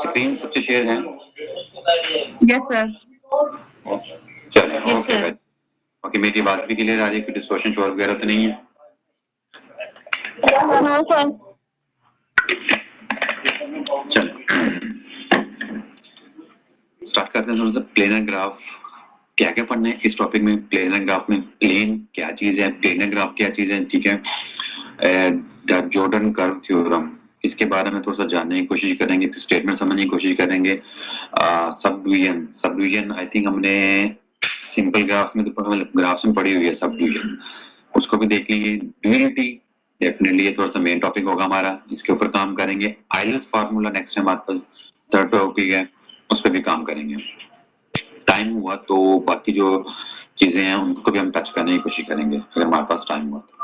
Screen सबसे share है? Yes sir. चलिए यस ओके सर। ओके, मेरी बात भी क्लियर आ रही है, कोई डिस्टॉर्शन शोर वगैरह तो नहीं है? No sir. चलिए स्टार्ट करते हैं थोड़ा सा प्लेनर ग्राफ क्या क्या पढ़ना है इस टॉपिक में। प्लेनर ग्राफ में प्लेन क्या चीज है, प्लेनर ग्राफ क्या चीज है, ठीक है। द जॉर्डन कर्व थ्योरम, इसके बारे में थोड़ा सा जानने की कोशिश करेंगे, स्टेटमेंट समझने की कोशिश करेंगे। Sub division, sub division I think हमने सिंपल ग्राफ्स में तो ग्राफ्स में पढ़ी हुई है सब डिवीजन, उसको भी देख लीजिए। ड्यूअलिटी डेफिनेटली ये थोड़ा सा मेन टॉपिक होगा हमारा, इसके ऊपर काम करेंगे। आइलर्स फार्मूला नेक्स्ट है हमारे पास, थर्ड टॉपिक है, उस पर भी काम करेंगे। टाइम हुआ तो बाकी जो चीजें हैं उनको भी हम टच करने की कोशिश करेंगे अगर हमारे पास टाइम हुआ तो,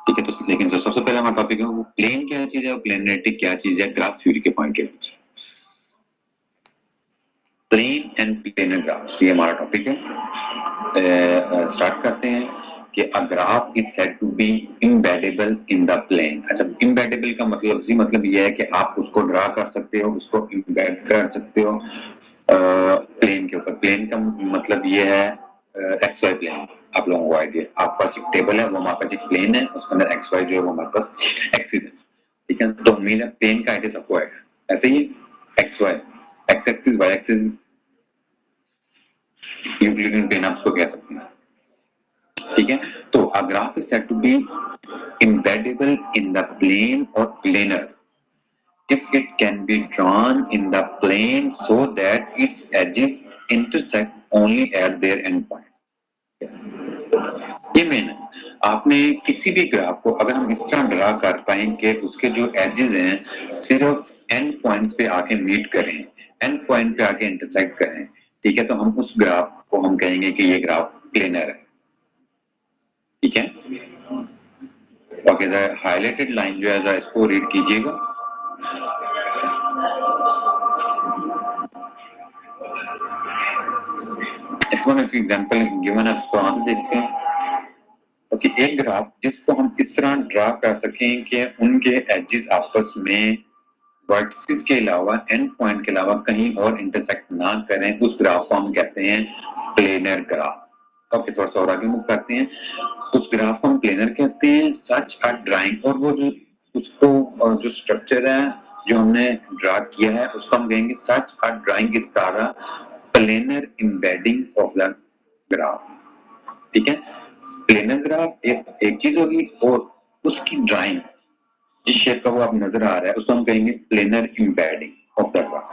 ठीक है। तो लेकिन जो सबसे पहले हमारा टॉपिक है वो प्लेन क्या चीज है और प्लेनरिटी क्या चीज है ग्राफ थ्योरी के point of view. Plane and planar graphs ये हमारा टॉपिक है। स्टार्ट करते हैं कि a graph is said to be embeddable in the plane. अच्छा, इम्बेडेबल का मतलब ये है कि आप उसको ड्रा कर सकते हो, उसको इम्बेड कर सकते हो प्लेन के ऊपर। प्लेन का मतलब ये है एक्स वाई प्लेन। आप लोगों को आइडिया, आपके पास एक टेबल है, वो हमारे पास एक प्लेन है, उसके अंदर एक्स वाई जो है वो हमारे पास एक्सिस है, ठीक है। तो उम्मीद है प्लेन का आइडिया सबको है। ऐसे ही x y, x axis y axis, Euclidean plane आप उसको कह सकते हैं, ठीक है। तो a graph is said to be embeddable in the plane or planar if it can be drawn in the plane so that its edges intersect only at their endpoints. Yes. ये main है। आपने किसी भी graph को अगर हम इस तरह ड्रा कर पाएंगे कि उसके जो एजेस हैं सिर्फ एंड पॉइंट्स पे आके मीट करें, एंड पॉइंट पे आके इंटरसेक्ट करें, ठीक है, तो हम उस ग्राफ को हम कहेंगे कि ये ग्राफ प्लेनर है, ठीक है। ओके, हाईलाइटेड लाइन जो है इसको रीड कीजिएगा। इसको हम एग्जांपल गिवन है, उसको आंसर देखते हैं। ओके, एक ग्राफ जिसको हम इस तरह ड्रा कर सकें कि उनके एजेस आपस में वर्टिसेस के अलावा, एंड पॉइंट के अलावा कहीं और इंटरसेक्ट ना करें, उस ग्राफ को हम कहते हैं प्लेनर ग्राफ। ओके, थोड़ा सा और आगे मूव करते हैं। उस ग्राफ को हम प्लेनर कहते हैं। सच अ ड्राइंग, और वो जो उसको जो स्ट्रक्चर है जो हमने ड्रा किया है उसको हम कहेंगे such a drawing is called planar embedding of the graph, ठीक है। प्लेनर ग्राफ एक चीज होगी और उसकी ड्राइंग जिस शेप का वो आप नजर आ रहा है उसको हम कहेंगे planar embedding of the graph.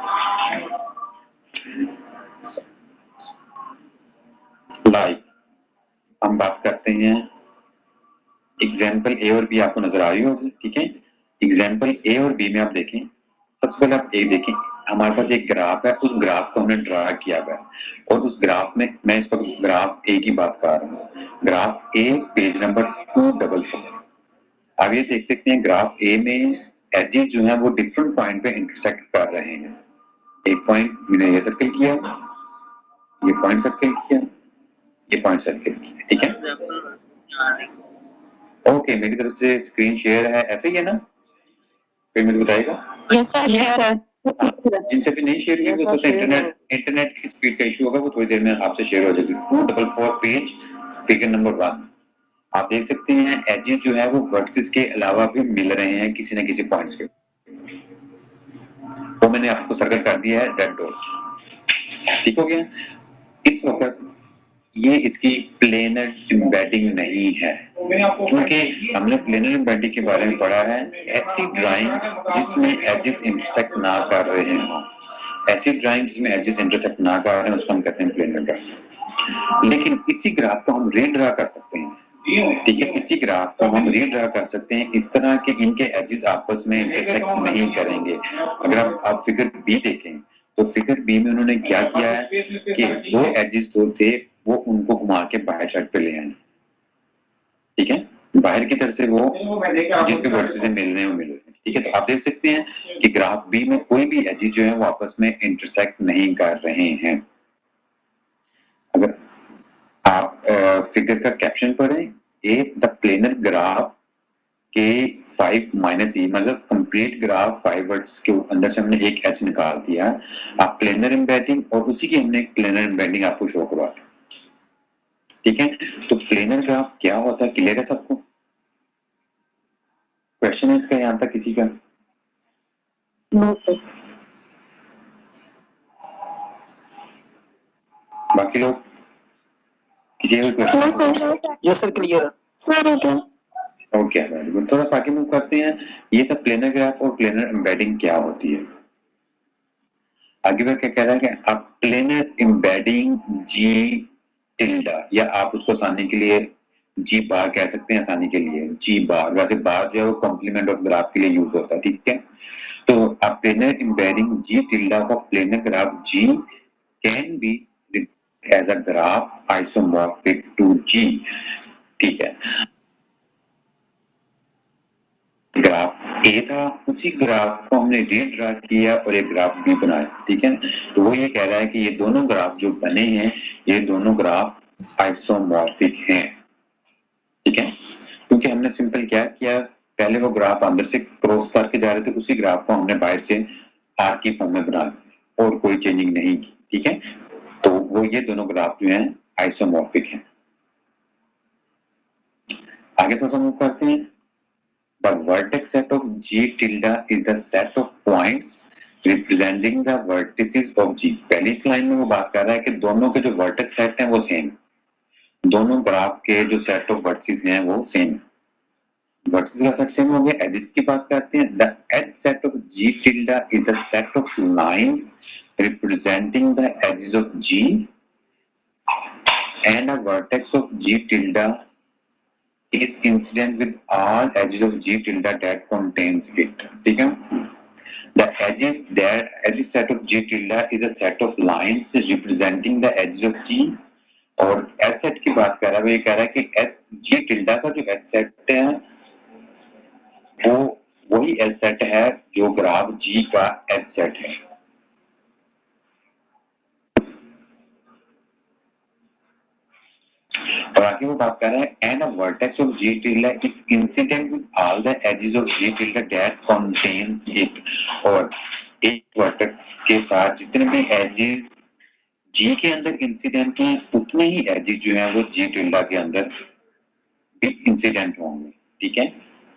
Like हम बात करते हैं एग्जाम्पल ए और बी, आपको नजर आ रही होगी, ठीक है। एग्जाम्पल ए और बी में आप देखें, सबसे पहले आप ए देखें, हमारे पास एक ग्राफ है, उस ग्राफ को हमने ड्रा किया हुआ है और उस ग्राफ में मैं इस वक्त ग्राफ ए की बात कर रहा हूँ। Graph A page number 244। अब ये देख सकते हैं ग्राफ ए में एजेस जो है वो डिफरेंट पॉइंट पे इंटरसेक्ट कर रहे हैं। एक पॉइंट मैंने ये सर्कल किया, ये पॉइंट सर्कल किया, ये पॉइंट सर्कल किया, ठीक है। ओके, मेरी तरफ से स्क्रीन शेयर है, ऐसे ही है ना? फिर मुझे बताएगा। Yes sir. जिनसे भी नहीं शेयर किया तो इंटरनेट की स्पीड का इशू होगा, वो थोड़ी देर में आपसे शेयर हो जाएगी। 244 पेज फिगर नंबर 1 आप देख सकते हैं एजेस जो है वो वर्टिसेस के अलावा भी मिल रहे हैं किसी न किसी पॉइंट्स पे। वो मैंने आपको सर्कल कर दिया है रेड डॉट्स, ठीक हो गया। इस वक्त ये इसकी प्लेनर एम्बेडिंग नहीं है, क्योंकि हमने प्लेनर एम्बेडिंग के बारे में पढ़ा है ऐसी ड्राइंग जिसमें एजेस इंटरसेक्ट ना कर रहे हों। ऐसी ड्राइंग जिसमें एजेस इंटरसेक्ट ना कर रहे हैं उसको हम कहते हैं प्लेनर ग्राफ। लेकिन इसी ग्राफ को हम रीड्रा कर सकते हैं, ठीक है। इसी ग्राफ को हम रीड्रा कर सकते हैं इस तरह के इनके एजेस आपस में इंटरसेक्ट नहीं करेंगे। अगर आप फिगर बी देखें तो फिगर बी में उन्होंने क्या किया है कि दो एजेस जो थे वो उनको घुमा के बाहर साइड पे ले आए, ठीक है। बाहर की तरफ से वो जिस भी वर्टिसेस से मिल रहे हैं वो मिल रहे हैं, ठीक है। तो आप देख सकते हैं कि ग्राफ बी में कोई भी एजेस जो है वो आपस में इंटरसेक्ट नहीं कर रहे हैं। अगर आप फिगर का कैप्शन पढ़ें, ए द प्लेनर ग्राफ कि 5 माइनस ई मतलब कंप्लीट ग्राफ 5 वर्ड्स के अंदर से हमने एक एच निकाल दिया, आप प्लेनर एम्बेडिंग और उसी की हमने एक प्लेनर एम्बेडिंग आपको शो करवा दी। ठीक है, तो प्लेनर ग्राफ क्या होता है, क्लियर है सबको? क्वेश्चन है इसका यहां तक किसी का? No sir. बाकी लोग किसी का no question? Sir. Yes sir, clear sir. Okay okay, very good. थोड़ा सा आगे मूव करते हैं। ये था प्लेनर ग्राफ और प्लेनर एम्बेडिंग क्या होती है। आगे बढ़ क्या कह रहा है कि आप प्लेनर एम्बेडिंग जी टिल्डा, या आप उसको आसानी के लिए जी बार कह सकते हैं, आसानी के लिए जी बार, वैसे बार जो है वो कॉम्प्लीमेंट ऑफ ग्राफ के लिए यूज होता है। ठीक है, तो आप planar embedding G tilde of planar graph G can be as a graph isomorphic to G. ठीक है, ग्राफ ए था, उसी ग्राफ को हमने रीड्रा किया और एक ग्राफ बी बनाया। ठीक है, तो वो ये कह रहा है कि ये दोनों ग्राफ जो बने हैं, ये दोनों ग्राफ आइसोमॉर्फिक हैं। ठीक है, क्योंकि हमने सिंपल क्या किया, पहले वो ग्राफ अंदर से क्रॉस करके जा रहे थे, उसी ग्राफ को हमने बाहर से आर की फॉर्म में बना लिया और कोई चेंजिंग नहीं की। ठीक है, तो वो ये दोनों ग्राफ जो हैं आइसोमॉर्फिक हैं। आगे थोड़ा सा मूव करते हैं। The vertex set of G tilde is the set of points representing the vertices of G। पहली इस लाइन में वो बात कर रहा है कि दोनों के जो वर्टेक्स सेट हैं वो सेम, दोनों ग्राफ के जो सेट ऑफ वर्टिसेस हैं वो सेम। वर्टिसेस का सेट सेम हो गया। एजेस की बात करते हैं। The edge set of G tilde is the set of lines representing the edges of G and a vertex of G tilde is incident with all edges of G tilde that contains it। ठीक है, the edges set of G tilde is a set of lines representing the edges of G। और H set की बात कर रहा है, वो ये कह रहा है कि एच जी टिल्डा का जो एच सेट है वो वही एच सेट है जो ग्राफ जी का एच सेट है। और आगे वो बात कर रहा है and a vertex of G tilde is incident with all the edges of G tilde that contains it. और एक वर्टेक्स के साथ जितने भी एजेस जी के अंदर इंसिडेंट हैं, उतने ही एजेस जो हैं वो जी टिल्डा के अंदर भी इंसिडेंट होंगे। ठीक है,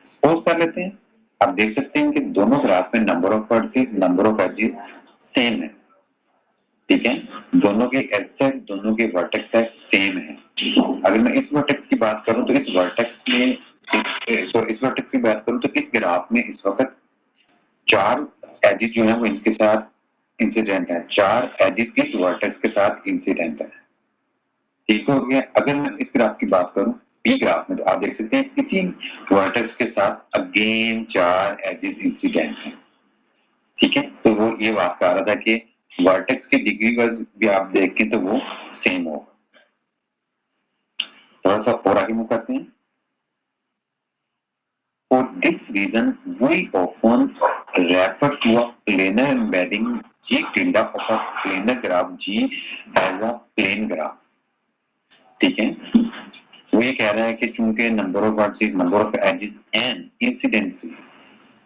सपोज कर लेते हैं, आप देख सकते हैं कि दोनों ग्राफ में number of vertices, number of edges same है। ठीक है, दोनों के एज सेट, दोनों के वर्टेक्स सेट सेम है। अगर मैं इस वर्टेक्स की बात करूं तो इस वर्टेक्स में इस वर्टेक्स की बात करूं तो इस ग्राफ में इस वक्त 4 एजेस जो है वो इनके साथ इंसिडेंट है, 4 एजेस इस वर्टेक्स के साथ इंसिडेंट है। ठीक हो गया। अगर मैं इस ग्राफ की बात करूं पी ग्राफ में, तो आप देख सकते हैं इसी वर्टेक्स के साथ अगेन 4 एजेस इंसिडेंट है। ठीक है, तो वो ये बात कर रहा था कि वर्टेक्स की डिग्री वाइज भी आप देखें तो वो सेम होगा। थोड़ा सा और आगे मूव करते हैं। For this reason, we often refer to a planar embedding G tilde of a planar graph G as a plane graph। ठीक है, वो ये कह रहा है कि चूंकि number of vertices, number of edges and incidency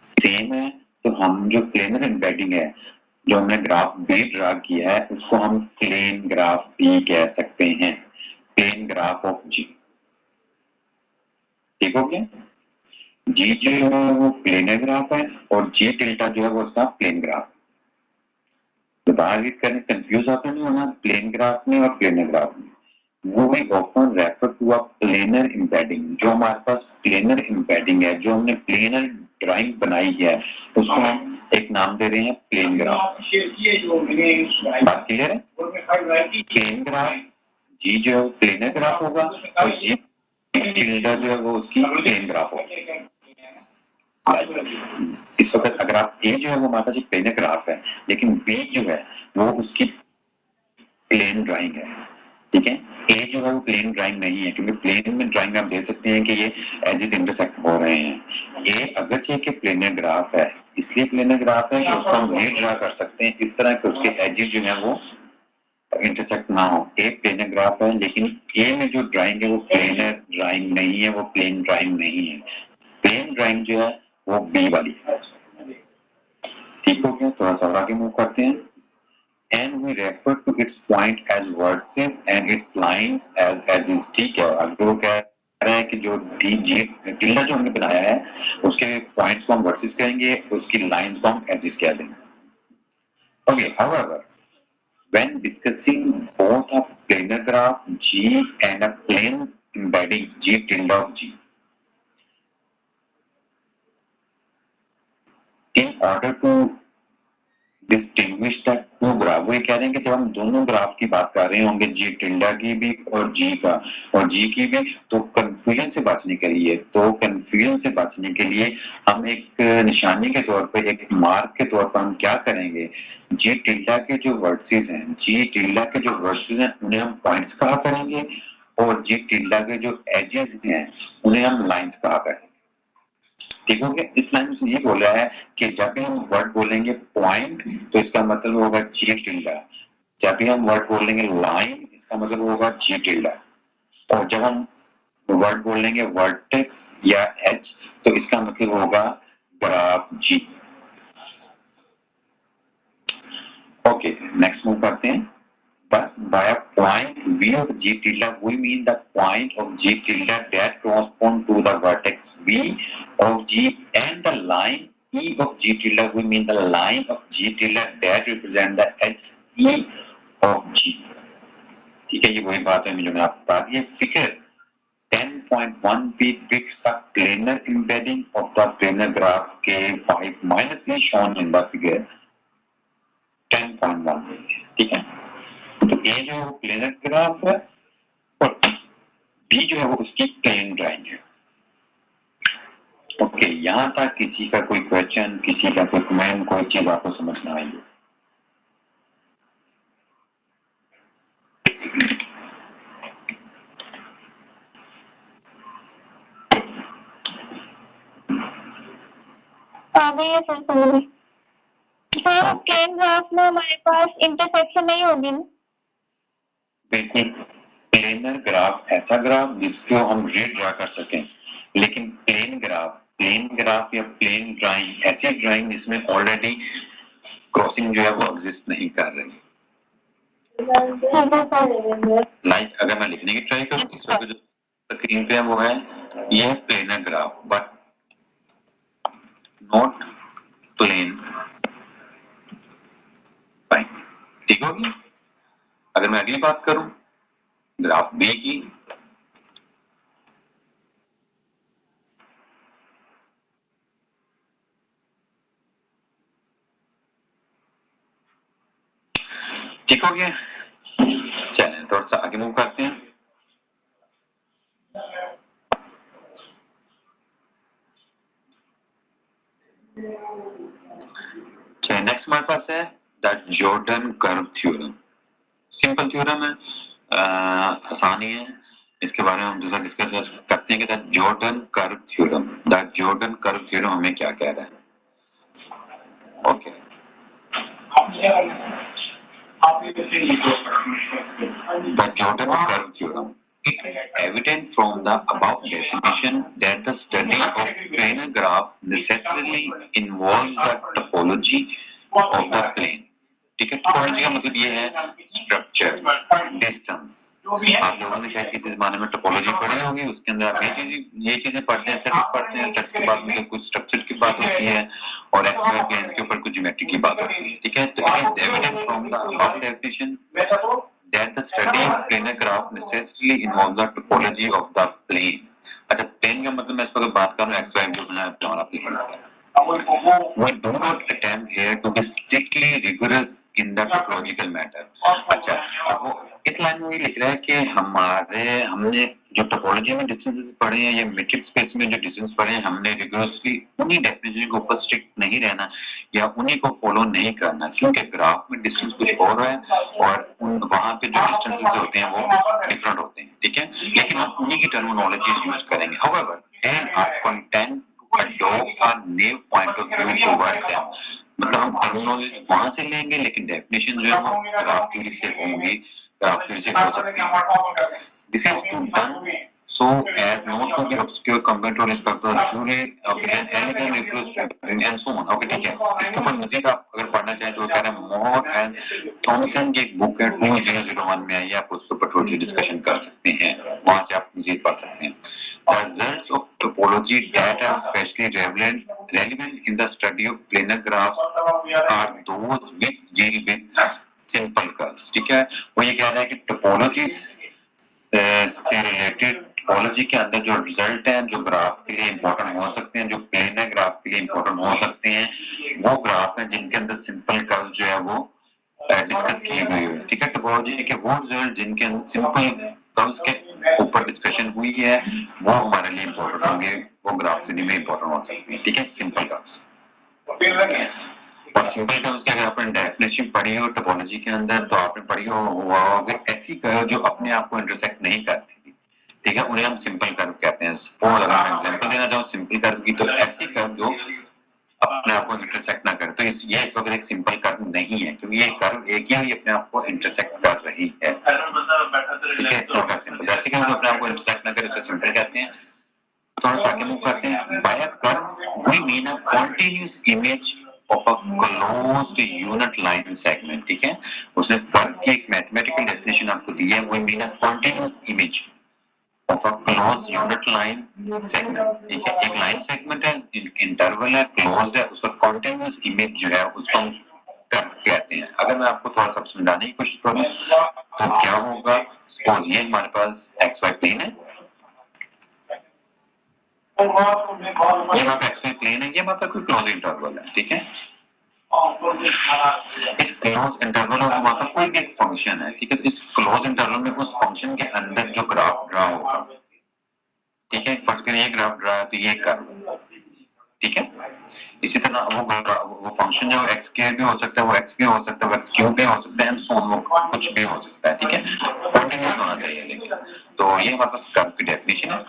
same है, तो हम जो प्लेनर एम्बेडिंग है, जो हमने ग्राफ बी ड्रा किया है, उसको हम प्लेन ग्राफ भी कह सकते हैं, प्लेन ग्राफ ऑफ जी। ठीक हो गया, जी जो है वो प्लेनर ग्राफ है और जी टिल्टा जो है वो उसका प्लेन ग्राफ। दोबारा रीड करें, कंफ्यूज आपने नहीं होना प्लेन ग्राफ में और प्लेनर ग्राफ में। We often refer to a planar embedding। जो हमारे पास प्लेनर एम्बेडिंग है, जो हमने प्लेनर ड्राइंग बनाई है, उसको हम एक नाम दे रहे हैं प्लेन ग्राफ। बात क्लियर है? प्लेन ग्राफ जी जो है प्लेनर ग्राफ होगा और जी टिल्डा जो है वो उसकी प्लेन ग्राफ होगा। इस वक्त अगर आप ए जो है वो हमारे पास एक प्लेनर ग्राफ है, लेकिन बी जो है वो उसकी प्लेन ड्राइंग है। ठीक है, ए जो है वो प्लेन ड्राइंग नहीं है, क्योंकि प्लेन में ड्राइंग में आप देख सकते हैं कि ये एजेस इंटरसेक्ट हो रहे हैं। ए अगरचे के प्लेनर ग्राफ है, इसलिए प्लेनर ग्राफ है कि उसको हम री ड्रा कर सकते हैं इस तरह कि उसके एजेस जो है वो इंटरसेक्ट ना हो। ए प्लेनर ग्राफ है, लेकिन ए में जो ड्राइंग है वो प्लेनर ड्राइंग नहीं है, वो प्लेन ड्राइंग नहीं है। प्लेन ड्राइंग जो है वो बी वाली है। ठीक हो गया, थोड़ा सा आगे मूव करते हैं। And we refer to its point as vertices and its lines as edges। ठीक है, अब वो कह रहा है कि जो टिल्डा जो हमने बनाया है उसके पॉइंट्स को हम वर्टिसेस कहेंगे, उसकी लाइंस को हम एजेस कह देंगे। Okay, however, when discussing both a planar graph G and a plane embedding G tilde of G, in order to distinguish the two graph, वो ये कह रहे हैं कि जब हम दोनों ग्राफ की बात कर रहे होंगे, जी टिल्डा की भी और जी का और जी की भी, तो कंफ्यूजन से बचने के लिए हम एक निशानी के तौर पे, एक मार्क के तौर पर हम क्या करेंगे, जी टिल्डा के जो वर्टिसेस हैं, जी टिल्डा के जो वर्टिसेस हैं उन्हें हम पॉइंट्स कहा करेंगे और जी टिल्डा के जो एजेस हैं उन्हें हम लाइंस कहा करेंगे। ठीक हो गया। इस लाइन में ये बोला है कि जब भी हम वर्ड बोलेंगे पॉइंट तो इसका मतलब होगा जी टिल्डा, जब भी हम वर्ड बोलेंगे लाइन इसका मतलब होगा जी टिल्डा, और जब हम वर्ड बोलेंगे वर्टेक्स या एच तो इसका मतलब होगा ग्राफ जी। ओके, नेक्स्ट मूव करते हैं। Thus, by a point V of G tilde, we mean the point of G tilde that corresponds to the vertex V of G, and the line E of G tilde, we mean the line of G tilde that represent the edge E of G। ठीक है, ये वही बात है जो मैंने आपको बता दी है। Figure 10.1 depicts a planar embedding of the planar graph K5 minus E shown in the figure 10.1। ठीक है, तो ए जो प्लेनर ग्राफ है और बी जो है वो उसकी प्लेन ड्राइंग है। ओके, यहां तक किसी का कोई क्वेश्चन, किसी का कोई कमेंट, कोई चीज आपको समझ ना आई? सर प्लेन ग्राफ में हमारे पास इंटरसेक्शन नहीं होगी ना? बिल्कुल, प्लेनर ग्राफ ऐसा ग्राफ जिसको हम रीड्रा कर सकें, लेकिन प्लेन ग्राफ या प्लेन ड्राइंग ऐसी ड्राइंग जिसमें ऑलरेडी क्रॉसिंग जो है वो एग्जिस्ट नहीं कर रही। लाइक अगर मैं लिखने की ट्राई करूं तो जो स्क्रीन पे है वो है, ये है planar graph but not plane fine. ठीक होगी। अगर मैं अगली बात करूं ग्राफ बी की, ठीक हो गया। चलें थोड़ा सा आगे मूव करते हैं। चलिए नेक्स्ट हमारे पास है the Jordan curve theorem. Simple theorem है, आसान ही है। इसके बारे में हम दूसरा डिस्कस करते हैं कि the Jordan curve theorem, the Jordan curve theorem हमें क्या कह रहा है। Okay, the Jordan curve theorem. It is evident from the above definition that the study of planar graph necessarily involves the topology of the plane। ठीक है, topology का मतलब ये है स्ट्रक्चर, डिस्टेंस। आप लोगों ने शायद किसी जमाने में टोपोलॉजी पढ़ी होगी, उसके अंदर आप ये चीजें पढ़ते हैं, सेट्स पढ़ते हैं, सेट्स के बाद में कुछ स्ट्रक्चर की बात होती है और एक्स वाई प्लेन्स के ऊपर कुछ ज्योमेट्री की बात होती है। ठीक है, तो it is evident from the above definition that the study of planar graph necessarily involves the topology of the plane। अच्छा, प्लेन का मतलब मैं इस वक्त बात कर रहा हूँ एक्स वाई जो है हमारा plane. We do not attempt here to be strictly rigorous in the topological matter। अच्छा, अब इस लाइन में ये लिख रहा है कि हमने जो टोपोलॉजी में डिस्टेंसेस पढ़े हैं या मैट्रिक्स स्पेस में जो डिस्टेंस पढ़े हैं, हमने रिगोरसली उन्हीं डेफिनेशन के ऊपर स्ट्रिक्ट नहीं रहना या उन्हीं को फॉलो नहीं करना, क्योंकि ग्राफ में डिस्टेंस कुछ और है और वहां पे जो डिस्टेंसेस होते हैं वो डिफरेंट होते हैं। ठीक है, लेकिन हम उन्हीं की टर्मिनोलॉजी यूज करेंगे। However, then I contend to adopt a new point of view toward them। मतलब हम टर्मिनोलॉजी वहां से लेंगे लेकिन डेफिनेशन जो है वो ग्राफ थ्योरी से होंगी, ग्राफ थ्योरी से हो सकती है। This is to done So as not to be obscure compared to respect to theory, okay, and elegant refers to and so on. Okay, ठीक है. इसके ऊपर मजीद आप अगर पढ़ना चाहें तो कह रहे हैं मोर एंड थॉमसन की एक बुक है 2001 में आई है, आप उसके ऊपर थोड़ी डिस्कशन कर सकते हैं, वहां से आप मजीद पढ़ सकते हैं. The results of topology that are especially relevant in the study of planar graphs are those which deal with simple curves. ठीक है, वो ये कह रहा है कि टोपोलॉजी से रिलेटेड टोपोलॉजी के अंदर जो रिजल्ट हैं जो ग्राफ के लिए इंपॉर्टेंट हो सकते हैं, जो प्लेनर ग्राफ के लिए इंपॉर्टेंट हो सकते हैं, वो ग्राफ हैं जिनके अंदर सिंपल कर्व जो है वो डिस्कस किए गए हैं. ठीक है, टोपोलॉजी के वो रिजल्ट जिनके अंदर सिंपल कर्व्स के ऊपर डिस्कशन हुई है वो हमारे लिए इंपॉर्टेंट होंगे, वो ग्राफ से नहीं इंपॉर्टेंट हो सकते हैं. ठीक है, सिंपल कर्व्स. और सिंपल टर्म्स की अगर आपने डेफिनेशन पढ़ी हो टोपोलॉजी के अंदर तो आपने पढ़ी हुआ होगा ऐसी कर्व जो अपने आप को इंटरसेक्ट नहीं करती. ठीक है, उन्हें हम सिंपल कर्व कहते हैं. सपोज अगर मैं एग्जांपल देना चाहूं सिंपल कर्व की, तो ऐसी कर्व जो अपने आप को इंटरसेक्ट ना करे, तो ये इस वक्त एक सिंपल कर्व नहीं है क्योंकि ये कर्व एक ही अपने आप को इंटरसेक्ट कर रही है. ठीक है, तो सिंपल ऐसी कर्व जो अपने आप को इंटरसेक्ट ना करे उसे सिंपल कहते हैं. थोड़ा सा आगे मूव करते हैं. By a curve we mean a continuous image of a closed unit line segment. ठीक है, उसने कर्व की एक मैथमेटिकल डेफिनेशन आपको दी है, वो mean a continuous image of a closed unit line segment. ठीक है, एक लाइन सेगमेंट है, इंटरवल है, क्लोज्ड है, उसका कंटीन्यूअस इमेज जो है उसको हम कर्व कहते हैं. अगर मैं आपको थोड़ा सा समझाने की कोशिश करूं तो क्या होगा, सपोज ये हमारे पास एक्स वाई प्लेन है, ये हमारा एक्स वाई प्लेन है, ये हमारा कोई क्लोज इंटरवल है. ठीक है, इस क्लोज इंटरवल में हमारा कोई भी एक फंक्शन है. ठीक है, तो इस क्लोज इंटरवल में उस फंक्शन के अंदर जो ग्राफ ड्रा होगा, ठीक है, फर्स्ट करें ये ग्राफ ड्रा है तो ये कर्व. ठीक है, इसी तरह वो फंक्शन जो एक्स के भी हो सकता है, वो एक्स भी हो सकता है, वो एक्स क्यूब भी हो सकता है, एंड सो ऑन, वो कुछ भी हो सकता है. ठीक है, कंटीन्यूअस होना चाहिए. लेकिन तो ये हमारे पास कर्व की डेफिनेशन है.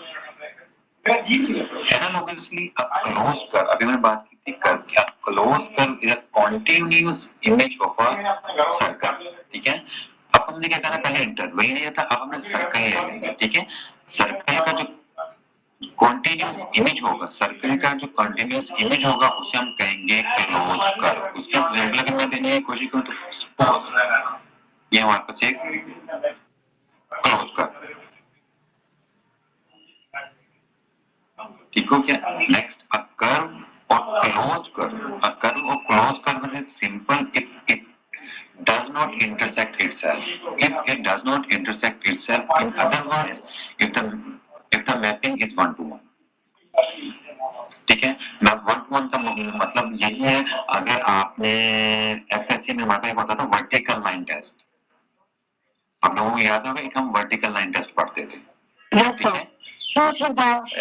Analogously, a closed curve, अभी मैंने बात की थी कर्व की, a closed curve is a continuous image of a circle. ठीक है, अब हमने क्या करना, पहले इंटरवल लिया था, अब हमने सर्कल ले लेंगे. ठीक है, सर्कल का जो कंटिन्यूअस इमेज होगा, सर्कल का जो कंटिन्यूअस इमेज होगा उसे हम कहेंगे क्लोज कर्व. उसके एग्जांपल अगर मैं देने की कोशिश करूं तो सपोज ये हमारे पास एक क्लोज कर्व. ठीक हो क्या, नेक्स्ट अ कर्व और क्लोज्ड कर्व. अ कर्व और closed curve is simple if it does not intersect itself. If it does not intersect itself, in other words, if the mapping is one to one. ठीक है, map one two one का मतलब यही है. अगर आपने FSc में हमारा होता था वर्टिकल लाइन टेस्ट, हम लोगों को याद होगा कि हम वर्टिकल लाइन टेस्ट पढ़ते थे. ठीक है,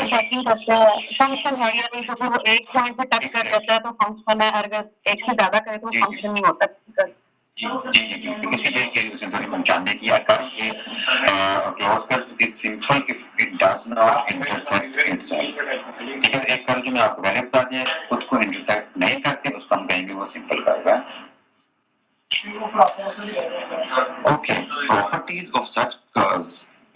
चेकिंग करते हैं फंक्शन है या नहीं, तो वो एक पॉइंट पे टच कर देता है तो फंक्शन है, अगर एक से ज्यादा करे तो फंक्शन नहीं होता. जी जी जी जी, इसी चीज के उसे थोड़ी पहचानने की close curve is simple if it does not intersect itself. ठीक है, एक कर्व जो मैं आपको पहले बता दिया खुद को इंटरसेक्ट नहीं करते उसको हम कहेंगे वो सिंपल कर्व है. Okay, properties of such curves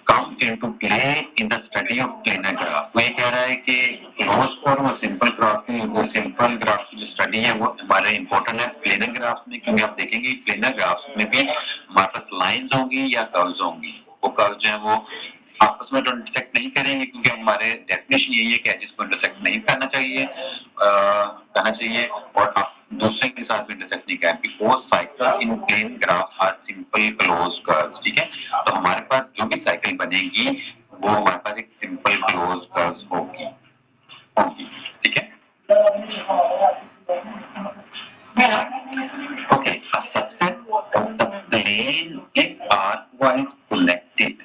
come into play in the study of planar graph. वो ये कह रहा है कि क्लोज कर्व और सिंपल ग्राफ की जो स्टडी है वो हमारे इंपॉर्टेंट है प्लेनर ग्राफ में, क्योंकि आप देखेंगे प्लेनर ग्राफ में भी हमारे पास लाइंस होंगी या कर्व्स होंगी. वो कर्व जो है वो आपस में इंटरसेक्ट नहीं करेंगे क्योंकि हमारे डेफिनेशन यही है कि एजेस को इंटरसेक्ट नहीं करना चाहिए और आप दूसरे के साथ भी इंटरसेक्ट नहीं करेंगे. Because cycles in plane graph are simple close curves. ठीक है, तो हमारे पास जो भी साइकिल बनेगी वो हमारे पास एक सिंपल क्लोज कर्व्स होगी. ठीक है, okay, a subset of the plane is arcwise connected.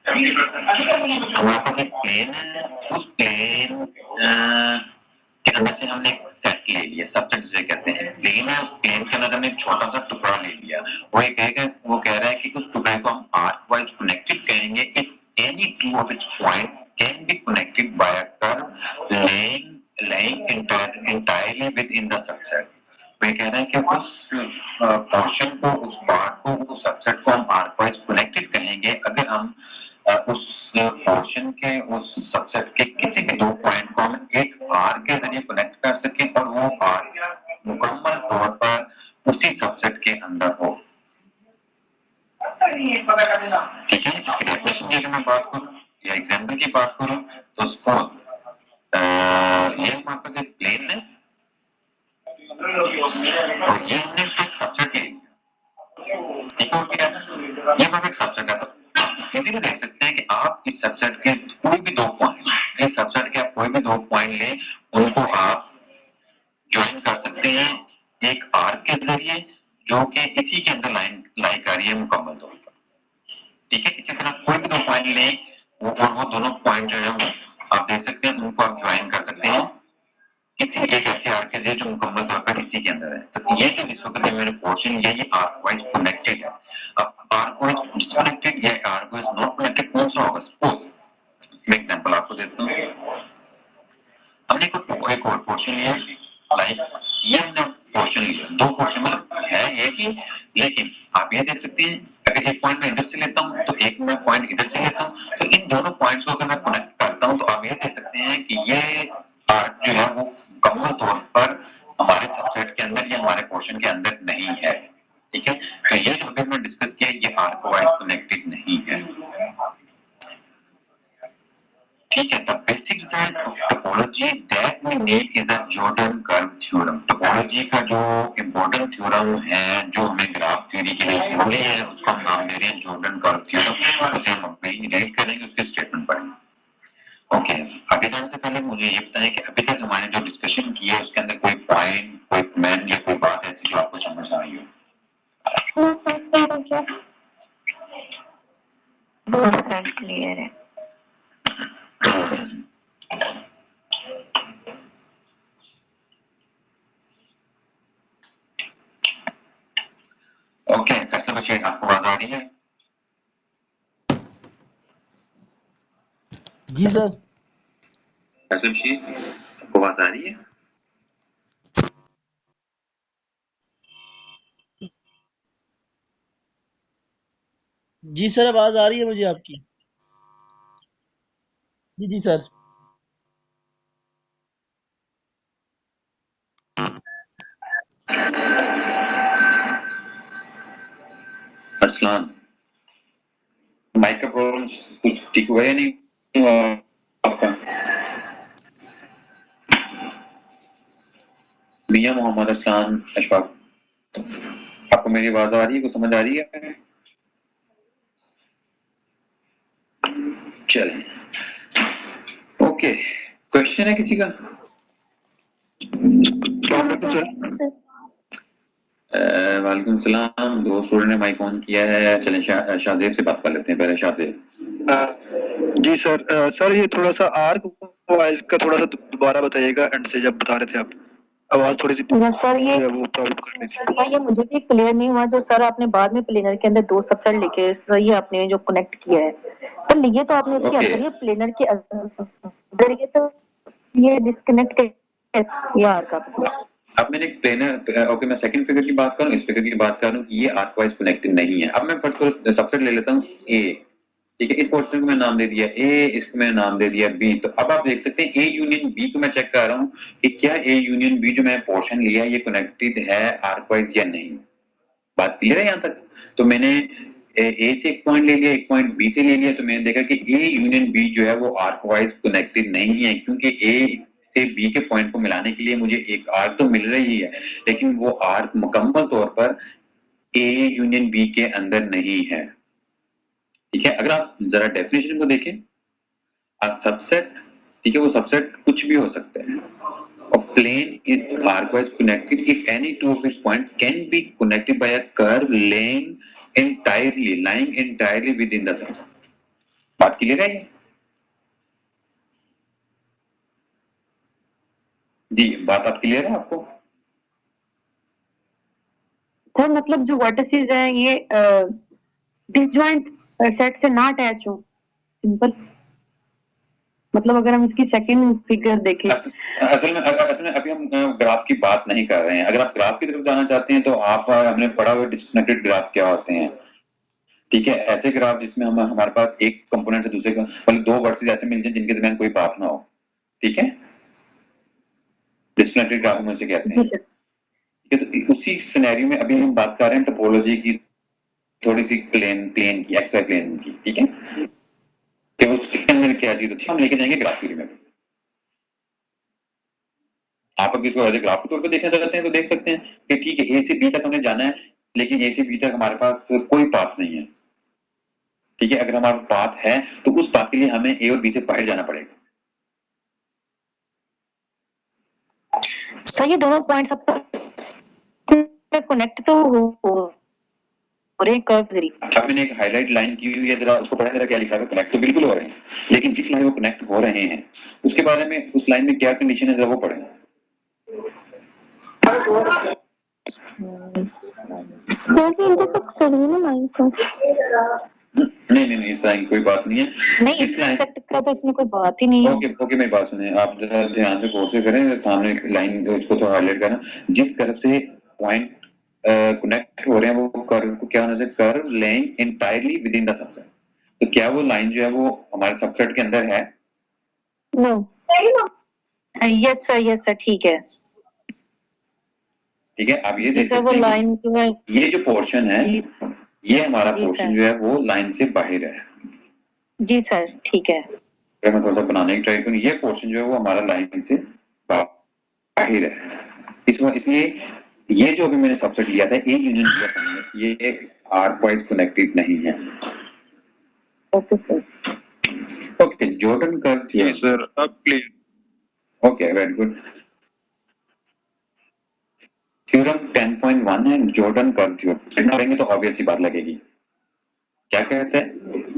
हमारे पास एक प्लेन है, उस प्लेन के अंदर से हमने एक सेट ले लिया, सबसेट जिसे कहते हैं. प्लेन है, उस प्लेन के अंदर हमने एक छोटा सा टुकड़ा ले लिया. वो कह रहा है कि उस टुकड़े को हम आर्कवाइज कनेक्टेड कहेंगे if any two of its points can be connected by a curve laying entirely within the subset. वो कह रहा है कि उस पोर्शन को, उस पार्ट को, उस सबसेट को हम आर्कवाइज कनेक्टेड कहेंगे अगर हम उस पोर्शन के उस सबसेट के किसी भी दो पॉइंट को हम एक आर के जरिए कनेक्ट कर सकें और वो आर मुकम्मल तौर पर उसी सबसेट के अंदर हो। ठीक है, इसकी डेफिनेशन की अगर मैं बात करूं या एग्जांपल की बात करूं तो सपोज ये हमारे पास एक प्लेन है और ये हमने इसका एक सबसेट ले लिया। ठीक हो गया, ये हमारा एक सबसेट है। तो इजीली देख सकते हैं कि आप इस सबसेट के कोई भी दो पॉइंट, इस सबसेट के आप कोई भी दो पॉइंट लें, उनको आप ज्वाइन कर सकते हैं एक आर्क के जरिए जो कि इसी के अंदर लाई कर रही है मुकम्मल तौर पर। ठीक है, इसी तरह कोई भी दो पॉइंट लें और वो दोनों पॉइंट जो है वो आप देख सकते हैं, उनको आप ज्वाइन कर सकते हैं किसी एक ऐसे आर्क के जरिए जो मुकम्मल तौर पर इसी के अंदर है। तो ये जो इस वक्त मेरे पोर्शन ये आर्क वाइज कनेक्टेड है। अब आर्क वाइज डिस्कनेक्टेड या आर्क वाइज नॉट कनेक्टेड कौन सा होगा? सपोज मैं एग्जांपल आपको देता हूं, हमने एक और पोर्शन लिया, लाइक ये हमने पोर्शन लिया, दो पोर्शन मतलब है एक ही, लेकिन आप ये देख सकते हैं अगर एक पॉइंट मैं इधर से लेता हूं तो एक मैं पॉइंट इधर से लेता हूं, तो इन दोनों पॉइंट्स को अगर मैं कनेक्ट करता हूं तो आप ये देख सकते हैं कि ये आर्क जो है वो मुकम्मल तौर पर हमारे सबसेट के अंदर या हमारे पोर्शन के अंदर नहीं है। ठीक है, तो ये जो अभी मैं डिस्कस किया ये आर्क वाइज कनेक्टेड नहीं है। ठीक है, the basic result of topology that we need is the Jordan curve theorem। Topology का जो इम्पोर्टेंट थ्योरम है जो हमें ग्राफ थ्योरी के लिए जरूरी है उसको हम नाम दे रहे हैं जॉर्डन कर्व थ्योरम। उसे हम अपने रिलेट करेंगे, उसके स्टेटमेंट पढ़ेंगे। ओके, आगे जाने से पहले मुझे ये बताएं कि अभी तक हमारे जो डिस्कशन की है उसके अंदर कोई पॉइंट, कोई कमेंट या कोई बात ऐसी जो आपको समझ आई हो? बहुत क्लियर है। ओके, फैसल बशीर आपको आवाज आ रही है? जी सर। फैसल बशीर आपको आवाज आ रही है? जी सर, आवाज आ रही है मुझे आपकी। जी जी सर। अरसलान, माइक का प्रॉब्लम कुछ ठीक हुआ या नहीं हुआ आपका? मियां मोहम्मद अरसलान अशफाक, आपको मेरी आवाज आ रही है, कुछ समझ आ रही है? चलें, ओके, क्वेश्चन है किसी का? वालेकुम सलाम। दो स्टूडेंट ने माइक ऑन किया है, चलें शाहजेब से बात कर लेते हैं पहले। शाहजेब। जी सर। सर ये थोड़ा सा आर्क वाइज का थोड़ा सा दोबारा बताइएगा एंड से जब बता रहे थे आप, आवाज थोड़ी सी सर ये वो प्रॉब्लम कर रही थी। सर ये मुझे भी क्लियर नहीं हुआ जो सर आपने बाद में प्लेनर के अंदर दो सबसेट लिखे, सर ये आपने जो कनेक्ट किया है सर, लिए तो आपने उसके अंदर ही प्लेनर के अंदर, ये तो ये डिस्कनेक्ट यार का। अब मैंने प्लेनर, ओके, मैं सेकंड फिगर की बात करूं, इस फिगर की बात करूं, ये आर्क वाइज कनेक्टेड नहीं है। अब मैं फर्स्ट सबसेट ले लेता हूं ए। ठीक है, इस पोर्शन को मैंने नाम दे दिया ए, इसको मैंने नाम दे दिया बी। तो अब आप देख सकते हैं ए यूनियन बी को मैं चेक कर रहा हूं कि क्या ए यूनियन बी जो मैंने पोर्शन लिया है ये कनेक्टेड है आर्क वाइज या नहीं। बात क्लियर है यहां तक? तो मैंने ए से एक पॉइंट ले लिया, एक पॉइंट बी से ले लिया, तो मैंने देखा कि ए यूनियन बी जो है वो आर्क वाइज कनेक्टेड नहीं है, क्योंकि ए से बी के पॉइंट को मिलाने के लिए मुझे एक आर्क तो मिल रही है, लेकिन वो आर्क मुकम्मल तौर पर ए यूनियन बी के अंदर नहीं है। ठीक है, अगर आप जरा डेफिनेशन को देखें, सबसेट, ठीक है, वो सबसेट कुछ भी हो सकता है, of plane is arcwise connected if any two of its points can be connected by a curve lying entirely within the subset। बात क्लियर है? जी, बात आप क्लियर है आपको? सर मतलब जो वर्टिसेस हैं ये डिसजॉइंट सेट से ना अटैच हो, सिंपल। मतलब अगर हम इसकी सेकंड फिगर देखें, असल में अभी हम ग्राफ की बात नहीं कर रहे हैं। अगर आप ग्राफ की तरफ जाना चाहते हैं तो आप हमने पढ़ा हुआ डिस्कनेक्टेड ग्राफ क्या होते हैं। ठीक है, ऐसे ग्राफ जिसमें हम हमारे पास एक कंपोनेंट से दूसरे का मतलब दो वर्सेस ऐसे मिल जाए जिनके दरमियान कोई पाथ ना हो, ठीक है, डिस्क्रिमिनेटेड ग्राफ हम उसे कहते जी हैं। सर। ठीक है, तो उसी सिनेरियो में अभी हम बात कर रहे हैं टोपोलॉजी की, थोड़ी सी प्लेन प्लेन की, एक्स वाई प्लेन की, ठीक है, कि उसके अंदर क्या चीज होती है हम लेके जाएंगे ग्राफ थ्योरी में। आप अगर इसको एज ए ग्राफ के तौर पर देखना चाहते हैं तो देख सकते हैं कि ठीक है, ए से बी तक हमें जाना है, लेकिन ए से बी तक हमारे पास कोई पाथ नहीं है। ठीक है, अगर हमारा पाथ है तो उस पाथ के लिए हमें ए और बी से बाहर जाना पड़ेगा। सर ये दोनों पॉइंट्स आपस कनेक्ट तो हो रहे हैं कर्व जरिए। अब मैंने एक हाईलाइट लाइन की हुई है, जरा उसको पढ़ा, जरा क्या लिखा है, कनेक्ट तो बिल्कुल हो रहे हैं, लेकिन जिस लाइन वो कनेक्ट हो रहे हैं उसके बारे में, उस लाइन में क्या कंडीशन है, जरा वो पढ़ें। सर ये इंटरसेक्ट कर रही है ना लाइन सर। नहीं, इस लाइन की कोई बात नहीं है। नहीं, जिस लाइन इंटरसेक्ट का तो इसमें कोई बात ही नहीं है। ओके मेरी बात सुनिए, आप जरा ध्यान से गौर से करें, सामने एक लाइन उसको तो हाईलाइट करना, जिस कर्व से पॉइंट कनेक्ट हो रहे हैं वो कर्व को क्या होना चाहिए, curve laying entirely with in the subset. तो क्या वो लाइन जो है वो हमारे सबसेट के अंदर है? नो। यस सर ठीक है। ठीक है, आप ये जी देख सर, वो सकते हैं लाइन जो है, कि ये जो पोर्शन है, जी ये हमारा जी पोर्शन सर, जो है वो लाइन से बाहर है। जी सर ठीक है। अगर मैं थोड़ा सा बनाने की ट्राई करूँ, ये पोर्शन जो है वो हमारा लाइन से बाहर है। इसलिए ये जो अभी मैंने सबसेट लिया था, ए यूनियन लिया था मैंने, ये एक आर्क वाइज कनेक्टेड नहीं है। Okay sir. Okay, Jordan curve theorem. Sir अब please. Okay, very good. Theorem 10.1 है, जॉर्डन कर्व थ्योरम। पढ़ेंगे तो ऑब्वियस सी बात लगेगी। क्या कहते हैं?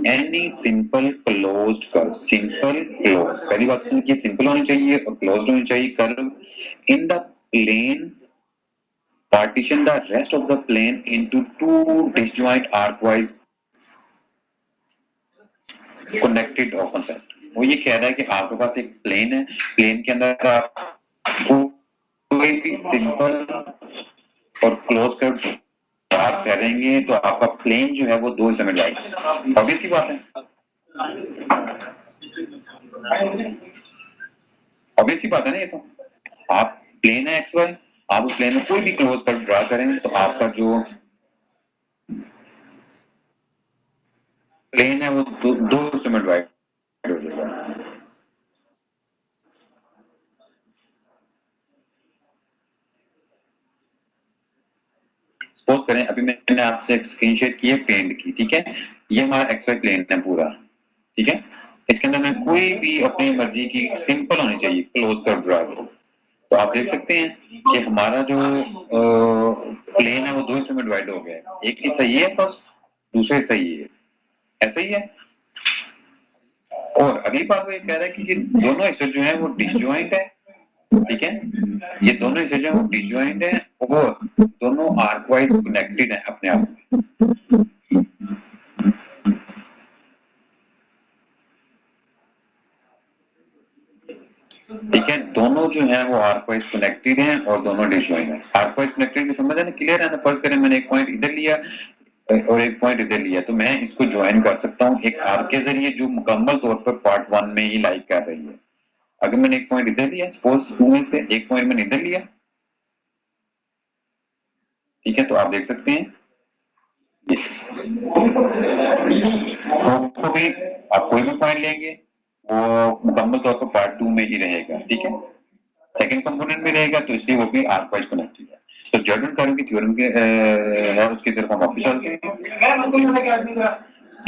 Any simple closed curve, simple close, पहली बात तो ये सिंपल होनी चाहिए और क्लोज्ड होनी चाहिए curve in the plane partition the rest of the plane into two disjoint arcwise connected open set। वो ये कह रहा है कि आपके पास एक प्लेन है, प्लेन के अंदर आप कोई भी सिंपल और क्लोज कर बात करेंगे तो आपका प्लेन जो है वो दो हिस्से में जाएगा। ऑब्वियस सी बात है, ऑब्वियस सी बात है ना। ये तो आप प्लेन है एक्स वाई, आप उस प्लेन में कोई भी क्लोज कर ड्रा करें तो आपका जो प्लेन है वो दो हिस्सों में डिवाइड हो जाएगा। सपोज करें अभी मैंने आपसे एक स्क्रीन शेयर की है पेंट की, ठीक है, ये हमारा एक्स वाई प्लेन है पूरा, ठीक है, इसके अंदर मैं कोई भी अपनी मर्जी की सिंपल होनी चाहिए क्लोज कर ड्रा करो, तो आप देख सकते हैं कि हमारा जो प्लेन है वो दो हिस्सों में डिवाइड हो गया है, एक हिस्सा ये है फर्स्ट, दूसरा हिस्सा ये है, ऐसा ही है। और अगली बात वो ये कह रहा है कि ये दोनों हिस्से जो है वो डिसजॉइंट है, ठीक है, ये दोनों हिस्से जो है वो डिसजॉइंट है और दोनों आर्कवाइज कनेक्टेड है अपने आप में। ठीक है, दोनों जो है वो आर्कवाइज कनेक्टेड हैं और दोनों डिसजॉइंट हैं। आर्कवाइज कनेक्टेड की समझ है ना, क्लियर है ना। फर्ज करें मैंने एक पॉइंट इधर लिया और एक पॉइंट इधर लिया, तो मैं इसको ज्वाइन कर सकता हूँ एक आर्क के जरिए जो मुकम्मल तौर पर पार्ट 1 में ही लाइक कर रही है। अगर मैंने एक पॉइंट इधर लिया, सपोज 2 में से एक पॉइंट मैंने इधर लिया, ठीक है, तो आप देख सकते हैं तो भी आप कोई भी पॉइंट लेंगे वो मुकम्मल तौर पर पार्ट 2 में ही रहेगा, ठीक है, सेकंड कंपोनेंट में रहेगा, तो इसलिए वो भी आर्कवाइज कनेक्टेड है। तो जॉर्डन कर्व की थ्योरम के है, उसकी तरफ हम वापस चलते हैं।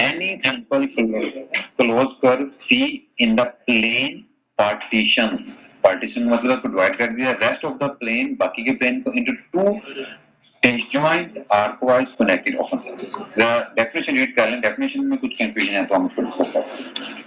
Any simple close curve C in the plane partitions, partition मतलब उसको डिवाइड कर दिया, रेस्ट ऑफ द प्लेन, बाकी के प्लेन को into two disjoint arcwise connected open sets। Definition read कर लें, डेफिनेशन में कुछ कंफ्यूजन है तो हम उसको डिस्कस करते हैं।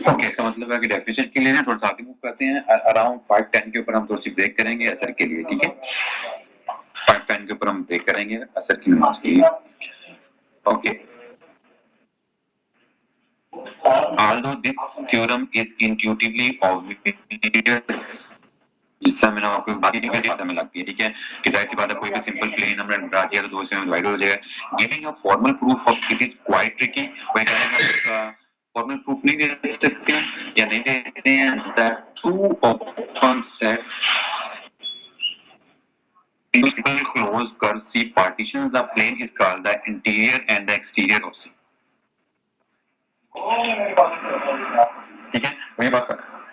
ओके, इसका मतलब है कि डेफिनेशन के लिए ना थोड़ा सा आगे मूव करते हैं। अराउंड 5:10 के ऊपर हम थोड़ी सी ब्रेक करेंगे असर के लिए, ठीक है? 5:10 के ऊपर हम ब्रेक करेंगे असर की नमाज के लिए। Okay, although this theorem is intuitively obvious, जिससे मैंने आपको बाकी चीजें में लगती है, ठीक है? कि जाहिर सी बात है, कोई भी सिंपल प्लेन हमने ड्रा किया तो दो से डिवाइड हो जाएगा। Giving a formal proof of it is quite tricky. कोई कहेगा इसका फॉर्मल प्रूफ नहीं दे सकते या नहीं देते हैं। That two open sets in simple closed curve C partitions the plane is called the interior and the exterior of C. ठीक है, वही बात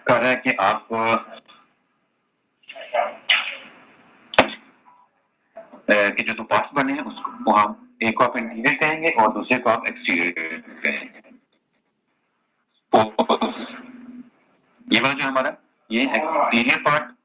कर रहा है कि आप कि जो दो पार्ट्स बने हैं उसको हम एक को आप इंटीरियर कहेंगे और दूसरे को आप एक्सटीरियर कहेंगे। ये वाला जो हमारा ये एक्सटीरियर पार्ट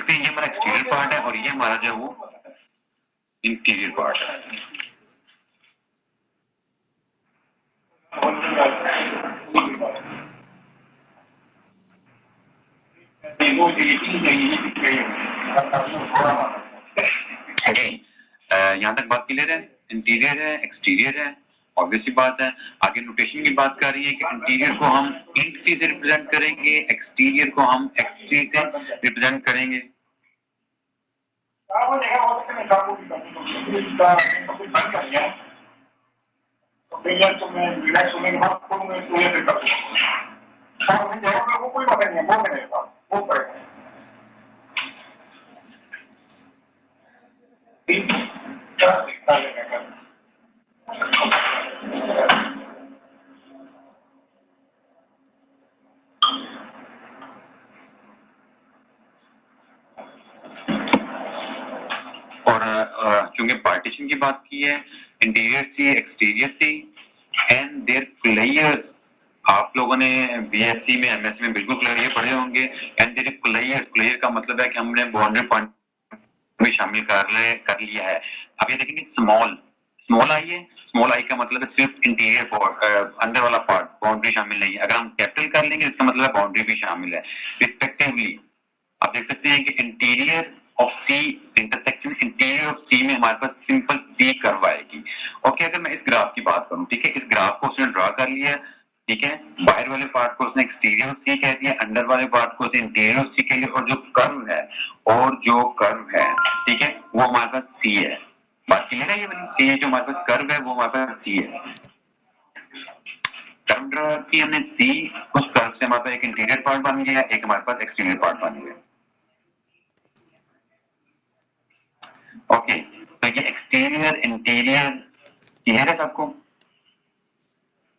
ये हमारा एक्सटीरियर पार्ट है और ये हमारा जो है वो इंटीरियर पार्ट है। यहाँ तक बात क्लियर है? इंटीरियर है, एक्सटीरियर है, ऑब्वियसली बात है। आगे नोटेशन की बात कर रही है कि इंटीरियर को हम इंट सी से रिप्रेजेंट करेंगे, एक्सटीरियर को हम एक्स सी से रिप्रेजेंट करेंगे। चूंकि पार्टीशन की बात की है, interior C, exterior C and their players, आप लोगों ने बीएससी में एमएससी में बिल्कुल प्लेयर पढ़े होंगे। एंड देयर प्लेयर्स, प्लेयर का मतलब है कि हमने बाउंड्री पॉइंट भी शामिल कर लिया है। अब ये देखेंगे स्मॉल आई है, स्मॉल आई का मतलब है सिर्फ इंटीरियर पार्ट, अंदर वाला पार्ट, बाउंड्री शामिल नहीं है। अगर हम कैपिटल कर लेंगे इसका मतलब है बाउंड्री भी शामिल है रिस्पेक्टिवली। आप देख सकते हैं कि interior of C intersection interior of C में हमारे पास सिंपल सी कर्व आएगी। ओके, अगर मैं इस ग्राफ की बात करूं, ठीक है, इस ग्राफ को उसने ड्रा कर लिया, ठीक है, बाहर वाले पार्ट को उसने एक्सटीरियर ऑफ सी कह दिया, अंदर वाले पार्ट को उसने इंटीरियर ऑफ सी कह लिया, और जो कर्व है, ठीक है, वो हमारे पास सी है। बात क्लियर है? ये जो हमारे पास कर्व है वो हमारे पास सी है। कर्व ड्रा की हमने सी, उस कर्व से हमारे पास एक इंटीरियर पार्ट बन गया, एक हमारे पास एक्सटीरियर पार्ट बन गया। ओके, तो ये एक्सटीरियर इंटीरियर क्लियर है सबको?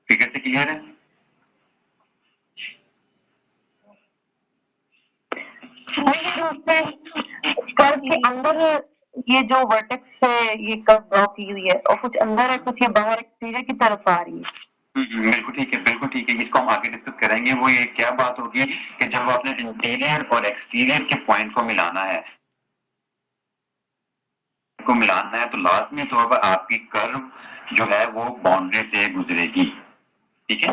फिगर से क्लियर है? कर्व के अंदर ये जो वर्टेक्स है ये कर्व ड्रॉ की हुई है और कुछ अंदर है, कुछ ये बाहर एक्सटीरियर की तरफ आ रही है। बिल्कुल ठीक है, बिल्कुल ठीक है। इसको हम आगे डिस्कस करेंगे। वो ये क्या बात होगी कि जब आपने इंटीरियर और एक्सटीरियर के पॉइंट को मिलाना है तो लाजमी तौर पर आपकी कर्व जो है वो बाउंड्री से गुजरेगी। ठीक है,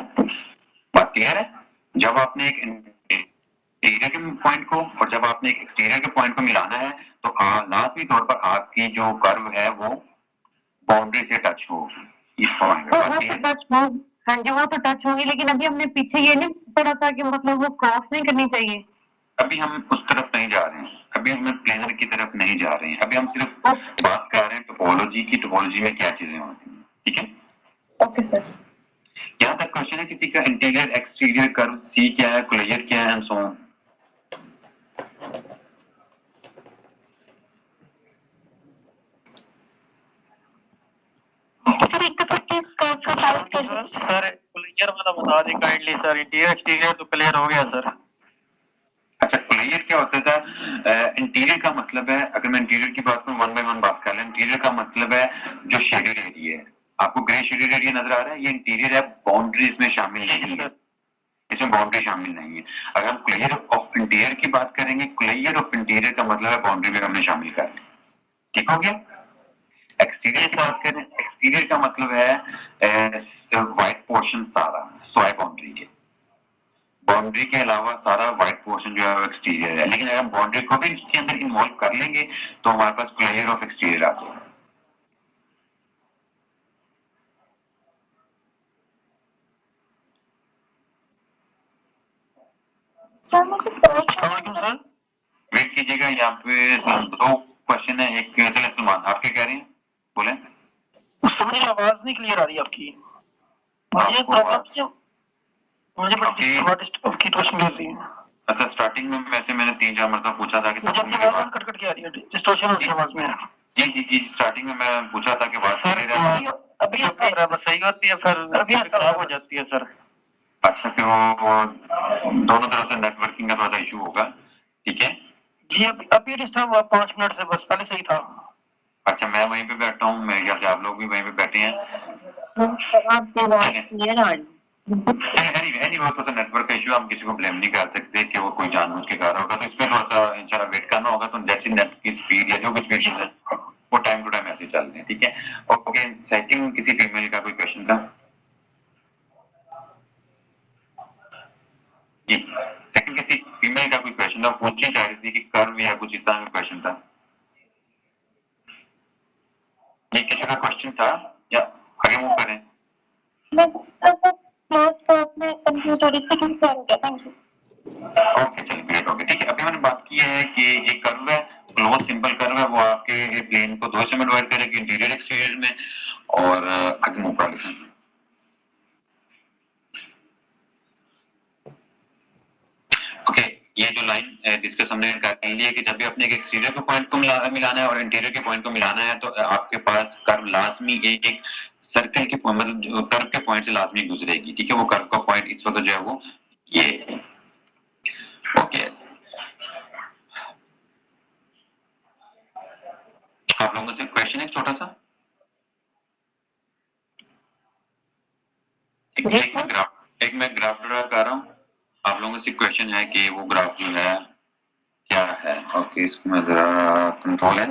बात क्लियर है? जब आपने एक इंटीरियर के पॉइंट को और जब आपने एक एक्सटीरियर के पॉइंट को मिलाना है तो लाजमी तौर पर आपकी जो कर्व है वो बाउंड्री से टच होगी। इस पॉइंट पे बात क्लियर? हाँ जी, वो तो टच होगी, लेकिन अभी हमने पीछे ये नहीं पढ़ा था कि मतलब वो क्रॉस नहीं करनी चाहिए। अभी हम उस तरफ नहीं जा रहे हैं, अभी हम प्लेनर की तरफ नहीं जा रहे हैं, अभी हम सिर्फ बात कर रहे हैं टोपोलॉजी की। टोपोलॉजी में क्या चीजें होती हैं, ठीक है? Okay sir. यहाँ तक क्वेश्चन है किसी का इंटीरियर एक्सटीरियर कर्व सी क्या है, कोलियर क्या है एंड सो ऑन। सर एक तो इस कर्व का साइज कैसे? सर क्लियर वाला बता दें काइंडली सर, इंटीरियर एक्सटीरियर तो क्लियर हो गया सर। अच्छा कोलियर क्या होता था? इंटीरियर का मतलब है, अगर मैं इंटीरियर की बात करूं वन बाय वन बात कर लें, इंटीरियर का मतलब है जो शेडेड एरिया है। आपको ग्रे शेडेड एरिया नजर आ रहा है, ये इंटीरियर है, बाउंड्रीज में शामिल नहीं है, इसमें बाउंड्री शामिल नहीं है। अगर हम क्लियर ऑफ इंटीरियर की बात करेंगे, क्लियर ऑफ इंटीरियर का मतलब है बाउंड्री में हमने शामिल कर लिया, ठीक हो गया। एक्सटीरियर की बात करें, एक्सटीरियर का मतलब है व्हाइट पोर्शन सारा सॉय बाउंड्री के, बाउंड्री के अलावा सारा व्हाइट पोर्शन जो है वो एक्सटीरियर है। लेकिन अगर हम बाउंड्री को भी इसके अंदर इन्वॉल्व कर लेंगे तो हमारे पास क्लियर ऑफ एक्सटीरियर आ जाएगा। सर मुझे सर वेट कीजिएगा, यहाँ पे दो क्वेश्चन है, एक चले सलमान आप क्या कह रहे हैं, बोले। मुझे आवाज नहीं क्लियर आ रही आपकी, मुझे प्रॉब्लम, मुझे बड़ी डिस्टर्ब की क्वेश्चन कर रही है। अच्छा स्टार्टिंग में वैसे मैंने 3-4 मरतबा पूछा था कि मुझे आपकी आवाज कट कट के आ रही है, डिस्टॉर्शन हो रही है आवाज में। जी जी जी स्टार्टिंग में मैं पूछा था कि बात सर अभी ऐसा हो रहा है, सही होती है फिर अभी खराब हो जाती है सर। अच्छा फिर वो दोनों तरफ से नेटवर्किंग का थोड़ा सा इशू होगा, ठीक है जी। अभी डिस्टर्ब हुआ 5 मिनट से, बस पहले सही था। अच्छा मैं वहीं पे बैठा हूँ, मेरे ख्याल से आप लोग भी वहीं पे बैठे हैं। आपकी आवाज क्लियर आ रही एनीवे तो नेटवर्क का इशू, हम किसी को ब्लेम नहीं कर सकते कि वो कोई जानबूझ के कर रहा होगा, तो इसमें थोड़ा सा इंशाल्लाह वेट करना होगा। तो जैसे नेट की स्पीड या जो कुछ भी है वो टाइम टू टाइम ऐसे चल रहे हैं, ठीक है। ओके सेकंड किसी फीमेल का कोई क्वेश्चन था जी, सेकंड किसी फीमेल का कोई क्वेश्चन था, पूछनी चाह रही थी कि कर्व या कुछ इस तरह का क्वेश्चन था, ये किसी का क्वेश्चन था या आगे मूव करें। मैं क्लोज टॉक में कंफ्यूज हो रही थी कि क्या हो गया। Thank you. ओके चलिए ग्रेट, ओके ठीक है। अभी मैंने बात की है कि एक कर्व है, क्लोज सिंपल कर्व है, वो आपके प्लेन को दो हिस्सों में डिवाइड करेगी, इंटीरियर एक्सटीरियर में, और आगे मूव कर लेते हैं। ओके ये जो लाइन डिस्कस हमने कर ली है कि जब भी अपने एक एक्सटीरियर के पॉइंट को मिलाना है और इंटीरियर के पॉइंट को मिलाना है तो आपके पास कर्व लाजमी एक सर्कल के मतलब कर्व के पॉइंट से लाजमी गुजरेगी, ठीक है। वो कर्व का पॉइंट इस वक्त जो है वो ये ओके। आप लोगों से क्वेश्चन है छोटा सा, एक मैं ग्राफ ड्रा कर रहा हूँ, आप लोगों से क्वेश्चन है कि वो ग्राफ जो है क्या है। ओके इसको मैं जरा कंट्रोल है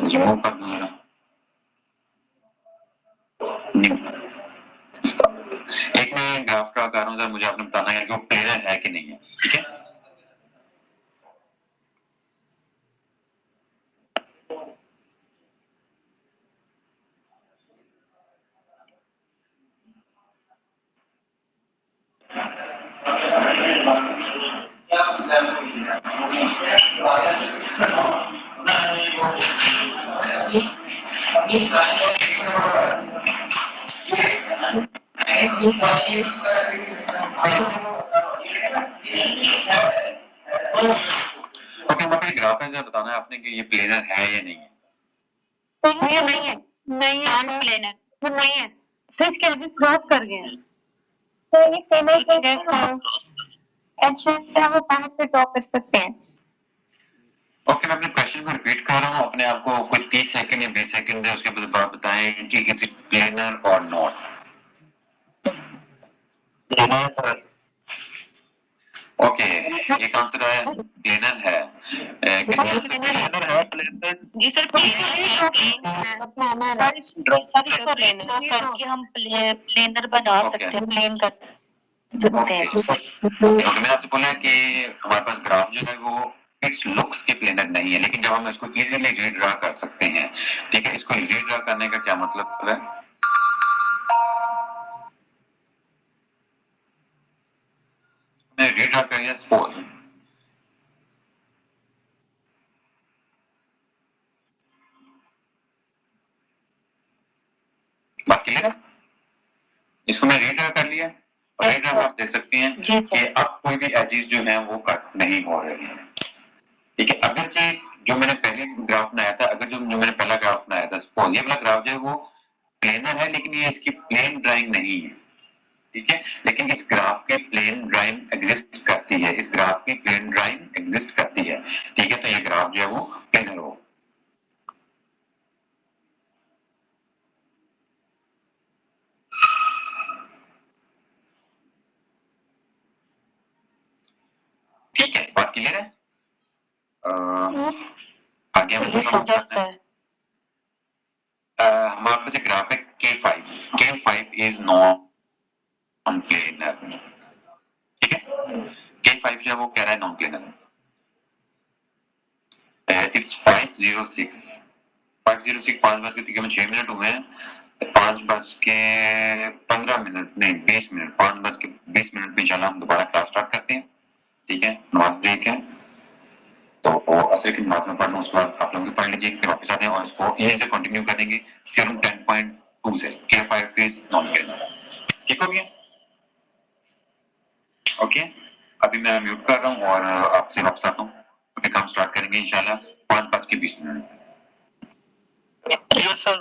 रिमूव कर दूंगा। एक मैं ग्राफ ड्रा कर रहा हूँ, मुझे आपने बताना है कि वो प्लेनर है कि नहीं है, ठीक है। ओके वहाँ पे ग्राफ है, बताना है आपने कि ये प्लेनर है या नहीं है। नहीं नहीं है, नहीं है नॉन प्लेनर, वो नहीं है, फिर क्या भी क्रॉस कर गए हैं। तो ये प्लेनर के एक्शन है वो बाहर से ड्रॉ कर सकते हैं। ओके मैं अपने क्वेश्चन को रिपीट कर रहा हूँ, अपने आप को कोई 30 सेकंड या 20 सेकंड है उसके बाद बताएं कि इज इट प्लेनर और नॉट। ओके एक आंसर है प्लेनर है, किसी आंसर प्लेनर है, प्लेनर जी सर सर इसको लेना करके हम प्लेनर बना सकते हैं, प्लेन कर सकते हैं। मैंने आपसे बोला कि हमारे पास ग्राफ जो है वो इट्स लुक्स के प्लेनर नहीं है, लेकिन जब हम इसको इजीली रीड्रा कर सकते हैं, ठीक है। इसको रीड्रा करने का क्या मतलब है, मैं रीड्रा करिए सपोज बात क्लियर है। इसको मैं रीड्रा कर लिया और Yes, रीड्रा sir. में आप देख सकते हैं जी सर. कि अब कोई भी एजेस जो हैं वो कट नहीं हो रहे हैं। ठीक है, अगर से जो मैंने पहले ग्राफ बनाया था, अगर जो मैंने पहला ग्राफ बनाया था, सपोज ये वाला ग्राफ जो है वो प्लेनर है लेकिन ये इसकी प्लेन ड्राइंग नहीं है। ठीक है, लेकिन इस ग्राफ के प्लेन ड्राइंग एग्जिस्ट करती है, इस ग्राफ की प्लेन ड्राइंग एग्जिस्ट करती है। ठीक है, तो ये ग्राफ जो है वो प्लेनर हो। ठीक है, बात क्लियर है? आगे हम Yes, sir. हमारे पास एक ग्राफ है K5 K5 is non planar. ठीक है, K5 जो है वो कह रहा है नॉन प्लेनर। इट्स 506 5:06 हुए हैं, 5:15 नहीं 20 मिनट 5:20 में इंशाल्लाह हम दोबारा क्लास स्टार्ट करते हैं। ठीक है, नमाज ब्रेक है तो असर की नमाज में पढ़ना, उसके बाद आप लोग भी पढ़ लीजिए, फिर वापस आते हैं और इसको यहीं से कंटिन्यू करेंगे थ्योरम 10.2 से K5 इज नॉन प्लेनर। ठीक हो गया? ओके, अभी मैं म्यूट कर रहा हूँ और आपसे वापस आता हूँ, फिर काम स्टार्ट करेंगे इंशाल्लाह 5:20 Yes, sir.